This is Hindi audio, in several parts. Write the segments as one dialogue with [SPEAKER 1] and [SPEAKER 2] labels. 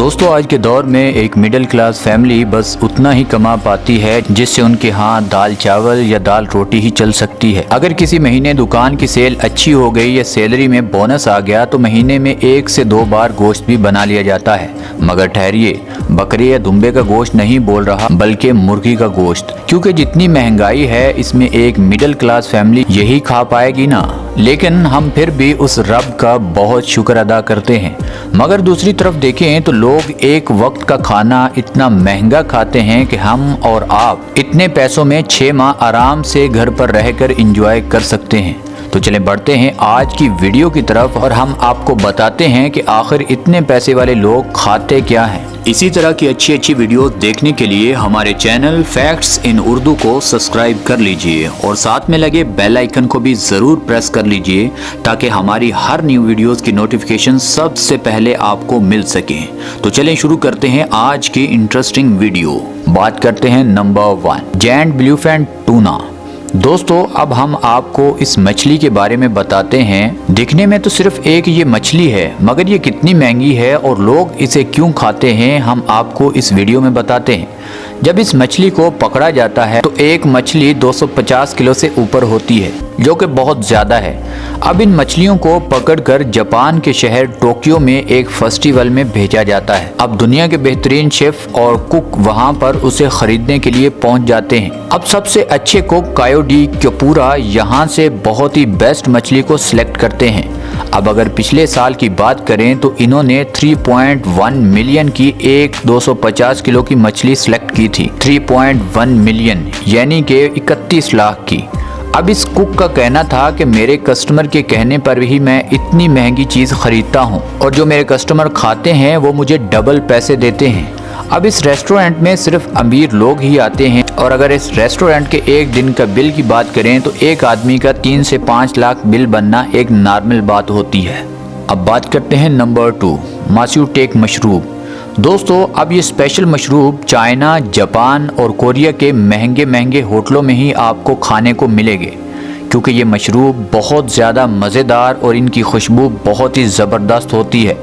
[SPEAKER 1] दोस्तों आज के दौर में एक मिडिल क्लास फैमिली बस उतना ही कमा पाती है जिससे उनके यहाँ दाल चावल या दाल रोटी ही चल सकती है। अगर किसी महीने दुकान की सेल अच्छी हो गई या सैलरी में बोनस आ गया तो महीने में 1 से 2 बार गोश्त भी बना लिया जाता है। मगर ठहरिए, बकरे या दुम्बे का गोश्त नहीं बोल रहा बल्कि मुर्गी का गोश्त, क्योंकि जितनी महंगाई है इसमें एक मिडिल क्लास फैमिली यही खा पाएगी ना। लेकिन हम फिर भी उस रब का बहुत शुक्र अदा करते हैं। मगर दूसरी तरफ देखें तो लोग एक वक्त का खाना इतना महंगा खाते हैं कि हम और आप इतने पैसों में 6 माह आराम से घर पर रहकर एंजॉय कर सकते हैं। तो चलें बढ़ते हैं आज की वीडियो की तरफ और हम आपको बताते हैं कि आखिर इतने पैसे वाले लोग खाते क्या हैं। इसी तरह की अच्छी वीडियो देखने के लिए हमारे चैनल फैक्ट्स इन उर्दू को सब्सक्राइब कर लीजिए और साथ में लगे बेल आइकन को भी ज़रूर प्रेस कर लीजिए ताकि हमारी हर न्यू वीडियोस की नोटिफिकेशन सबसे पहले आपको मिल सके। तो चलें शुरू करते हैं आज की इंटरेस्टिंग वीडियो। बात करते हैं नंबर 1, जायंट ब्लूफिन टूना। दोस्तों अब हम आपको इस मछली के बारे में बताते हैं। दिखने में तो सिर्फ एक ये मछली है, मगर ये कितनी महंगी है और लोग इसे क्यों खाते हैं हम आपको इस वीडियो में बताते हैं। जब इस मछली को पकड़ा जाता है तो एक मछली 250 किलो से ऊपर होती है, जो कि बहुत ज़्यादा है। अब इन मछलियों को पकड़कर जापान के शहर टोक्यो में एक फेस्टिवल में भेजा जाता है। अब दुनिया के बेहतरीन शेफ और कुक वहां पर उसे खरीदने के लिए पहुंच जाते हैं। अब सबसे अच्छे कुक कायोडी क्योपूरा यहाँ से बहुत ही बेस्ट मछली को सिलेक्ट करते हैं। अब अगर पिछले साल की बात करें तो इन्होंने 3.1 मिलियन की एक 250 किलो की मछली सिलेक्ट की थी। 3.1 मिलियन यानी कि 31 लाख की। अब इस कुक का कहना था कि मेरे कस्टमर के कहने पर ही मैं इतनी महंगी चीज़ खरीदता हूं और जो मेरे कस्टमर खाते हैं वो मुझे डबल पैसे देते हैं। अब इस रेस्टोरेंट में सिर्फ अमीर लोग ही आते हैं और अगर इस रेस्टोरेंट के एक दिन का बिल की बात करें तो एक आदमी का 3 से 5 लाख बिल बनना एक नॉर्मल बात होती है। अब बात करते हैं नंबर 2, मास्यूटेक मशरूब। दोस्तों अब ये स्पेशल मशरूब चाइना, जापान और कोरिया के महंगे होटलों में ही आपको खाने को मिलेंगे, क्योंकि ये मशरूब बहुत ज़्यादा मज़ेदार और इनकी खुशबू बहुत ही ज़बरदस्त होती है।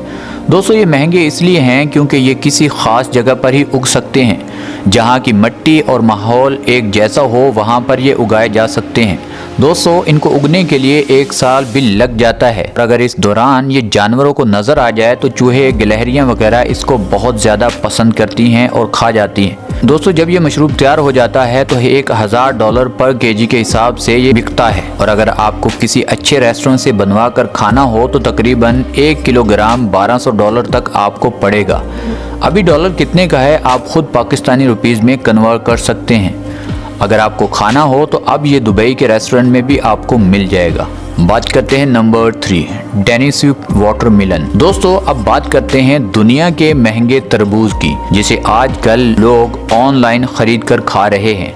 [SPEAKER 1] दोस्तों ये महंगे इसलिए हैं क्योंकि ये किसी ख़ास जगह पर ही उग सकते हैं, जहाँ की मिट्टी और माहौल एक जैसा हो वहाँ पर ये उगाए जा सकते हैं। दोस्तों इनको उगने के लिए 1 साल भी लग जाता है। अगर इस दौरान ये जानवरों को नज़र आ जाए तो चूहे, गिलहरियाँ वगैरह इसको बहुत ज़्यादा पसंद करती हैं और खा जाती हैं। दोस्तों जब ये मशरूब तैयार हो जाता है तो $1000 पर केजी के हिसाब से ये बिकता है और अगर आपको किसी अच्छे रेस्टोरेंट से बनवा कर खाना हो तो तकरीबन 1 किलोग्राम $1200 तक आपको पड़ेगा। अभी डॉलर कितने का है आप खुद पाकिस्तानी रुपीज़ में कन्वर्ट कर सकते हैं। अगर आपको खाना हो तो अब ये दुबई के रेस्टोरेंट में भी आपको मिल जाएगा। बात करते हैं नंबर 3, डेनिस्यू वाटरमेलन। दोस्तों अब बात करते हैं दुनिया के महंगे तरबूज की, जिसे आजकल लोग ऑनलाइन खरीद कर खा रहे हैं।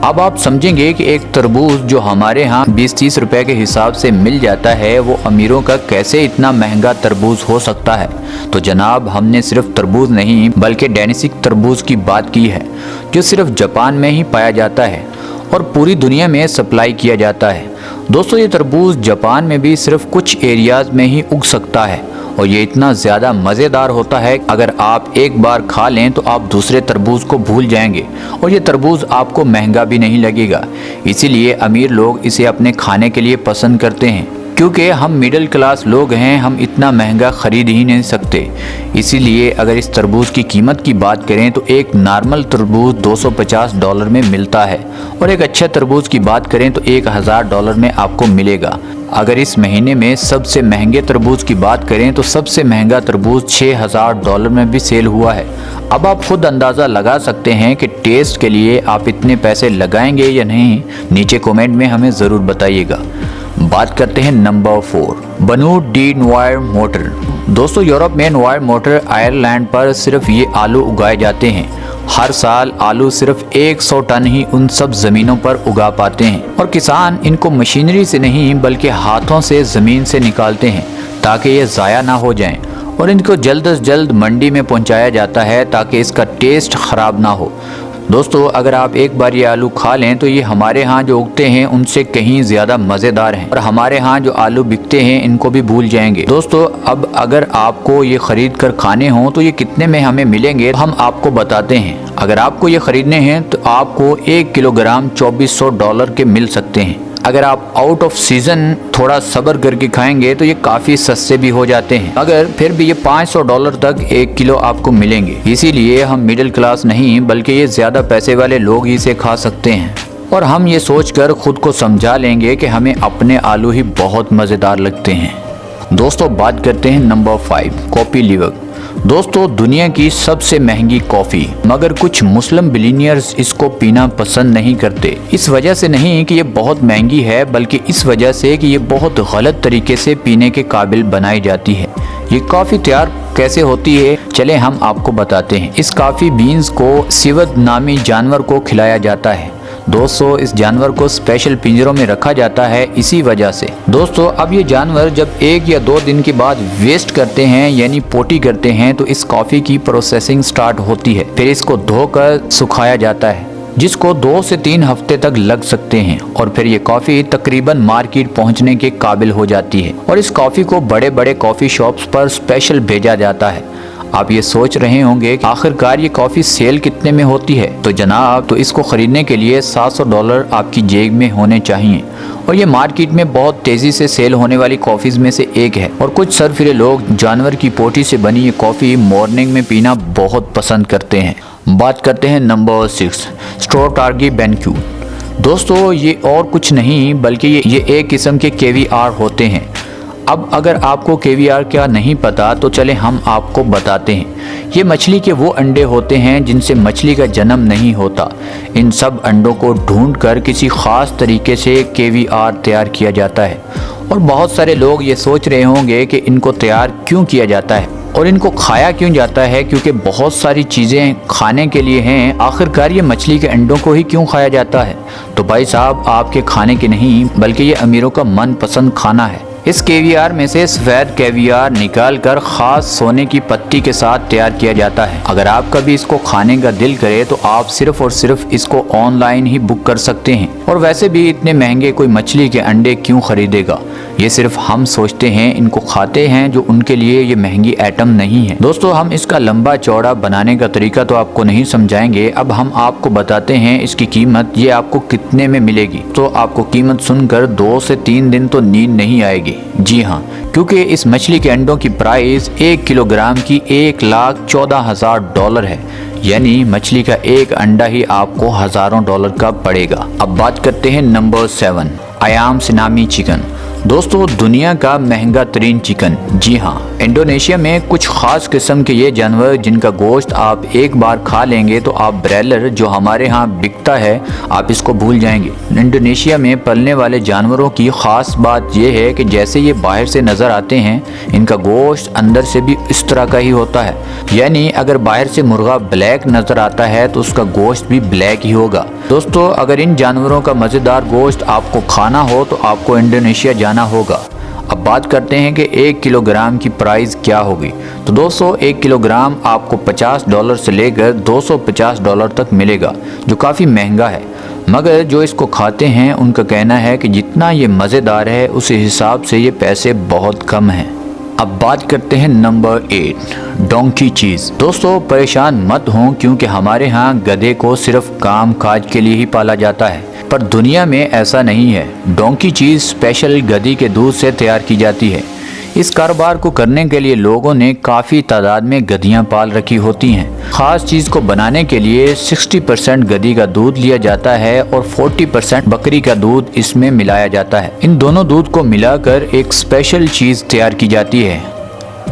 [SPEAKER 1] अब आप समझेंगे कि एक तरबूज जो हमारे यहाँ 20-30 रुपए के हिसाब से मिल जाता है वो अमीरों का कैसे इतना महंगा तरबूज हो सकता है। तो जनाब हमने सिर्फ तरबूज नहीं बल्कि डेनिसिक तरबूज की बात की है, जो सिर्फ जापान में ही पाया जाता है और पूरी दुनिया में सप्लाई किया जाता है। दोस्तों ये तरबूज जापान में भी सिर्फ कुछ एरियाज में ही उग सकता है और ये इतना ज़्यादा मज़ेदार होता है अगर आप एक बार खा लें तो आप दूसरे तरबूज को भूल जाएंगे और ये तरबूज आपको महंगा भी नहीं लगेगा। इसीलिए अमीर लोग इसे अपने खाने के लिए पसंद करते हैं, क्योंकि हम मिडिल क्लास लोग हैं, हम इतना महंगा ख़रीद ही नहीं सकते। इसीलिए अगर इस तरबूज की कीमत की बात करें तो एक नॉर्मल तरबूज $250 में मिलता है और एक अच्छा तरबूज की बात करें तो $1000 में आपको मिलेगा। अगर इस महीने में सबसे महंगे तरबूज की बात करें तो सबसे महंगा तरबूज $6000 में भी सेल हुआ है। अब आप खुद अंदाज़ा लगा सकते हैं कि टेस्ट के लिए आप इतने पैसे लगाएंगे या नहीं, नीचे कमेंट में हमें ज़रूर बताइएगा। बात करते हैं नंबर 4, बनू डी नोयर मोटर। दोस्तों यूरोप में नोयर मोटर आयरलैंड पर सिर्फ ये आलू उगाए जाते हैं। हर साल आलू सिर्फ 100 टन ही उन सब ज़मीनों पर उगा पाते हैं और किसान इनको मशीनरी से नहीं बल्कि हाथों से ज़मीन से निकालते हैं ताकि ये ज़ाया ना हो जाएं और इनको जल्द से जल्द मंडी में पहुंचाया जाता है ताकि इसका टेस्ट ख़राब ना हो। दोस्तों अगर आप एक बार ये आलू खा लें तो ये हमारे यहाँ जो उगते हैं उनसे कहीं ज़्यादा मज़ेदार हैं और हमारे यहाँ जो आलू बिकते हैं इनको भी भूल जाएंगे। दोस्तों अब अगर आपको ये ख़रीद कर खाने हों तो ये कितने में हमें मिलेंगे तो हम आपको बताते हैं। अगर आपको ये ख़रीदने हैं तो आपको 1 किलोग्राम $2400 के मिल सकते हैं। अगर आप आउट ऑफ सीज़न थोड़ा सब्र करके खाएंगे तो ये काफ़ी सस्ते भी हो जाते हैं, मगर फिर भी ये $500 तक 1 किलो आपको मिलेंगे। इसीलिए हम मिडिल क्लास नहीं बल्कि ये ज़्यादा पैसे वाले लोग ही इसे खा सकते हैं और हम ये सोचकर खुद को समझा लेंगे कि हमें अपने आलू ही बहुत मज़ेदार लगते हैं। दोस्तों बात करते हैं नंबर 5 कॉफ़ी लिवर। दोस्तों दुनिया की सबसे महंगी कॉफ़ी, मगर कुछ मुस्लिम बिलियनियर्स इसको पीना पसंद नहीं करते। इस वजह से नहीं कि ये बहुत महंगी है बल्कि इस वजह से कि ये बहुत गलत तरीके से पीने के काबिल बनाई जाती है। ये कॉफ़ी तैयार कैसे होती है चले हम आपको बताते हैं। इस कॉफ़ी बीन्स को सिवद नामी जानवर को खिलाया जाता है। दोस्तों इस जानवर को स्पेशल पिंजरों में रखा जाता है इसी वजह से। दोस्तों अब ये जानवर जब 1 या 2 दिन के बाद वेस्ट करते हैं यानी पोटी करते हैं तो इस कॉफ़ी की प्रोसेसिंग स्टार्ट होती है। फिर इसको धोकर सुखाया जाता है जिसको 2 से 3 हफ्ते तक लग सकते हैं और फिर ये कॉफ़ी तकरीबन मार्केट पहुंचने के काबिल हो जाती है और इस कॉफ़ी को बड़े बड़े कॉफ़ी शॉप्स पर स्पेशल भेजा जाता है। आप ये सोच रहे होंगे कि आखिरकार ये कॉफ़ी सेल कितने में होती है, तो जनाब तो इसको ख़रीदने के लिए $700 आपकी जेब में होने चाहिए और ये मार्केट में बहुत तेज़ी से सेल होने वाली कॉफ़ीज़ में से एक है। और कुछ सरफिरे लोग जानवर की पोटी से बनी ये कॉफ़ी मॉर्निंग में पीना बहुत पसंद करते हैं। बात करते हैं नंबर 6 स्ट्रॉटार्गी बैंक्यू। दोस्तों ये और कुछ नहीं बल्कि ये एक किस्म के केवीआर होते हैं। अब अगर आपको केवीआर क्या नहीं पता तो चले हम आपको बताते हैं। ये मछली के वो अंडे होते हैं जिनसे मछली का जन्म नहीं होता। इन सब अंडों को ढूंढकर किसी ख़ास तरीके से केवीआर तैयार किया जाता है और बहुत सारे लोग ये सोच रहे होंगे कि इनको तैयार क्यों किया जाता है और इनको खाया क्यों जाता है, क्योंकि बहुत सारी चीज़ें खाने के लिए हैं। आखिरकार ये मछली के अंडों को ही क्यों खाया जाता है? तो भाई साहब आपके खाने के नहीं बल्कि ये अमीरों का मनपसंद खाना है। इस केवियार में से सफ़ेद केवियार निकाल कर ख़ास सोने की पत्ती के साथ तैयार किया जाता है। अगर आपका भी इसको खाने का दिल करे तो आप सिर्फ़ और सिर्फ इसको ऑनलाइन ही बुक कर सकते हैं। और वैसे भी इतने महंगे कोई मछली के अंडे क्यों ख़रीदेगा? ये सिर्फ हम सोचते हैं, इनको खाते हैं जो उनके लिए ये महंगी आइटम नहीं है। दोस्तों हम इसका लंबा चौड़ा बनाने का तरीका तो आपको नहीं समझाएंगे, अब हम आपको बताते हैं इसकी कीमत ये आपको कितने में मिलेगी। तो आपको कीमत सुनकर 2 से 3 दिन तो नींद नहीं आएगी। जी हाँ, क्योंकि इस मछली के अंडों की प्राइस 1 किलोग्राम की $1,14,000 है, यानी मछली का एक अंडा ही आपको हज़ारों डॉलर का पड़ेगा। अब बात करते हैं नंबर 7 अयाम सिनामी चिकन। दोस्तों दुनिया का महंगा तरीन चिकन, जी हाँ, इंडोनेशिया में कुछ ख़ास किस्म के ये जानवर जिनका गोश्त आप एक बार खा लेंगे तो आप ब्रॉयलर जो हमारे यहाँ बिकता है आप इसको भूल जाएंगे। इंडोनेशिया में पलने वाले जानवरों की ख़ास बात यह है कि जैसे ये बाहर से नज़र आते हैं इनका गोश्त अंदर से भी इस तरह का ही होता है, यानी अगर बाहर से मुर्गा ब्लैक नज़र आता है तो उसका गोश्त भी ब्लैक ही होगा। दोस्तों अगर इन जानवरों का मज़ेदार गोश्त आपको खाना हो तो आपको इंडोनेशिया जाना होगा। अब बात करते हैं कि 1 किलोग्राम की प्राइस क्या होगी। तो दोस्तों 1 किलोग्राम आपको $50 से लेकर $250 तक मिलेगा, जो काफ़ी महंगा है, मगर जो इसको खाते हैं उनका कहना है कि जितना ये मज़ेदार है उस हिसाब से ये पैसे बहुत कम हैं। अब बात करते हैं नंबर 8 डोंकी चीज़। दोस्तों परेशान मत हों क्योंकि हमारे यहाँ गधे को सिर्फ काम काज के लिए ही पाला जाता है, पर दुनिया में ऐसा नहीं है। डोंकी चीज़ स्पेशल गधी के दूध से तैयार की जाती है। इस कारोबार को करने के लिए लोगों ने काफ़ी तादाद में गधियाँ पाल रखी होती हैं। ख़ास चीज़ को बनाने के लिए 60% गधी का दूध लिया जाता है और 40% बकरी का दूध इसमें मिलाया जाता है। इन दोनों दूध को मिलाकर एक स्पेशल चीज़ तैयार की जाती है।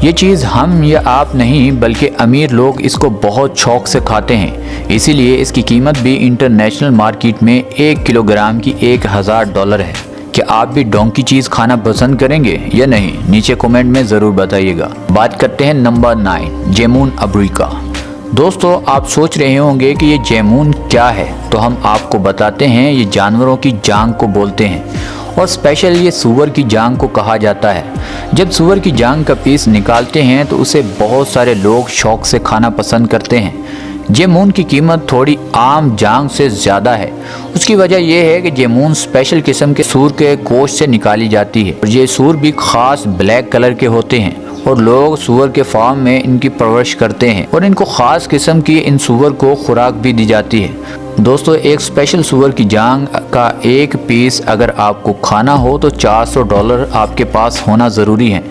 [SPEAKER 1] ये चीज़ हम या आप नहीं बल्कि अमीर लोग इसको बहुत शौक से खाते हैं, इसीलिए इसकी कीमत भी इंटरनेशनल मार्केट में 1 किलोग्राम की $1,000 है। क्या आप भी डोंकी चीज़ खाना पसंद करेंगे या नहीं? नीचे कमेंट में ज़रूर बताइएगा। बात करते हैं नंबर 9 जैमून अफ्रीका। दोस्तों आप सोच रहे होंगे कि ये जैमून क्या है, तो हम आपको बताते हैं। ये जानवरों की जांग को बोलते हैं और स्पेशल ये सूअर की जांग को कहा जाता है। जब सूअर की जांग का पीस निकालते हैं तो उसे बहुत सारे लोग शौक से खाना पसंद करते हैं। जेमून की कीमत थोड़ी आम जांग से ज़्यादा है। उसकी वजह यह है कि जेमून स्पेशल किस्म के सूर के गोश्त से निकाली जाती है और ये सूर भी खास ब्लैक कलर के होते हैं और लोग सूअर के फार्म में इनकी परवरिश करते हैं और इनको खास किस्म की इन सूअर को खुराक भी दी जाती है। दोस्तों, एक स्पेशल सूअर की जांग का एक पीस अगर आपको खाना हो तो $400 आपके पास होना ज़रूरी है।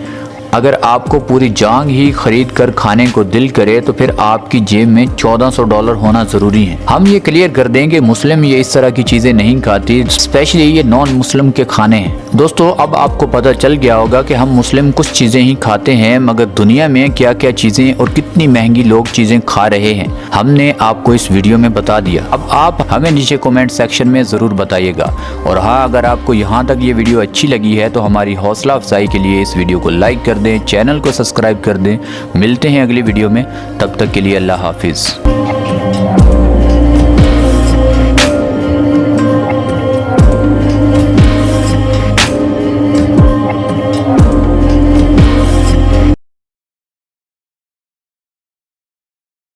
[SPEAKER 1] अगर आपको पूरी जांग ही खरीद कर खाने को दिल करे तो फिर आपकी जेब में $1400 होना ज़रूरी है। हम ये क्लियर कर देंगे मुस्लिम ये इस तरह की चीज़ें नहीं खाती, स्पेशली ये नॉन मुस्लिम के खाने हैं। दोस्तों, अब आपको पता चल गया होगा कि हम मुस्लिम कुछ चीज़ें ही खाते हैं, मगर दुनिया में क्या क्या चीज़ें और कितनी महंगी लोग चीज़ें खा रहे हैं हमने आपको इस वीडियो में बता दिया। अब आप हमें नीचे कमेंट सेक्शन में ज़रूर बताइएगा। और हाँ, अगर आपको यहाँ तक ये वीडियो अच्छी लगी है तो हमारी हौसला अफजाई के लिए इस वीडियो को लाइक कर दें, चैनल को सब्सक्राइब कर दें। मिलते हैं अगली वीडियो में, तब तक के लिए अल्लाह हाफिज़।